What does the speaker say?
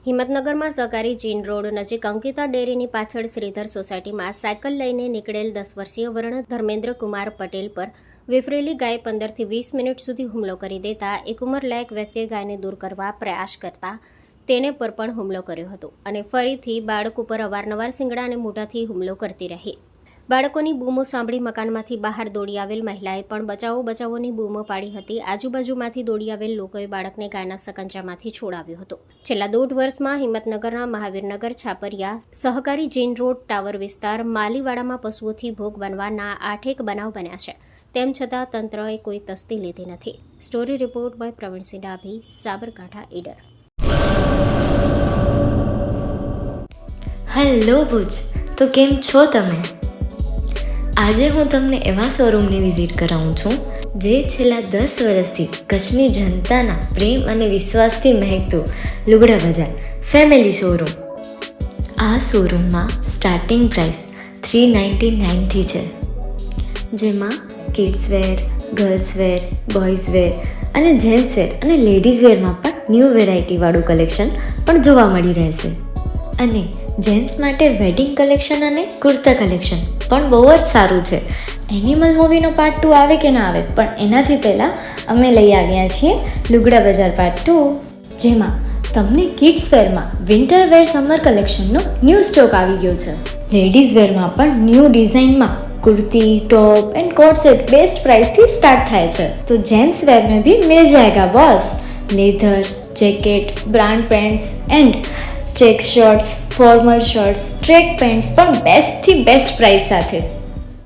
હિંમતનગરમાં સહકારી જીન રોડ નજીક અંકિતા ડેરીની પાછળ શ્રીધર સોસાયટીમાં સાયકલ લઈને નીકળેલ 10 વર્ષીય વર્ણ ધર્મેન્દ્ર કુમાર પટેલ પર વિફરેલી ગાય 15 થી 20 મિનિટ સુધી હુમલો કરી દેતા એક ઉંમરલાયક વ્યક્તિએ ગાયને દૂર કરવા પ્રયાસ કરતા તેને પર પણ હુમલો કર્યો હતો અને ફરીથી બાળક ઉપર અવારનવાર શિંગડા અને મોઢાથી હુમલો કરતી રહી. બાળકોની બૂમો સાંભળી મકાનમાંથી બહાર દોડી આવેલ મહિલાએ પણ બચાવો બચાવોની બૂમો પાડી હતી. આજુબાજુમાંથી દોડી આવેલ લોકોએ બાળકને ગાયના સકંજામાંથી છોડાવ્યો હતો. છેલ્લા 1.5 વર્ષમાં હિંમતનગરના મહાવીરનગર છાપરિયા સહકારી જીન રોડ ટાવર વિસ્તાર માલીવાડામાં પશુઓથી ભોગ બનવાના 8 બનાવ બન્યા છે. તેમ છતાં તંત્રએ કોઈ તસ્દી લીધી નથી. Story report by Pravinsinh Dabhi, Sabarkantha Idar. Hello Bhuj, તો કેમ છો તમે? આજે હું તમને એવા શોરૂમની વિઝિટ કરાવું છું જે છેલ્લા 10 વર્ષથી કચ્છની જનતાના પ્રેમ અને વિશ્વાસથી મહેકતું લુગડા બજાર ફેમિલી શોરૂમ. આ શોરૂમમાં સ્ટાર્ટિંગ પ્રાઇસ 399થી છે, જેમાં કિડ્સવેર, ગર્લ્સવેર, બોયઝવેર અને જેન્ટ્સવેર અને લેડીઝવેરમાં પણ ન્યૂ વેરાયટીવાળું કલેક્શન પણ જોવા મળી રહેશે. અને જેન્ટ્સ માટે વેડિંગ કલેક્શન અને કુર્તા કલેક્શન પણ બહુ જ સારું છે. એનિમલ મૂવીનો પાર્ટ 2 આવે કે ના આવે, પણ એનાથી પહેલાં અમે લઈ આવ્યા છીએ લુગડા બજાર પાર્ટ 2, જેમાં તમને કિડ્સ વેરમાં વિન્ટર વેર સમર કલેક્શનનો ન્યૂ સ્ટોક આવી ગયો છે. લેડીઝ વેરમાં પણ ન્યૂ ડિઝાઇનમાં kurti, top and coat set best price थी स्टार्ट थाय छे. तो जेंट्स वेर में भी मिल जाएगा boss. Leather, jacket, brand pants and check shirts, formal shirts, track pants પણ બેસ્ટ થી બેસ્ટ પ્રાઇસ સાથે.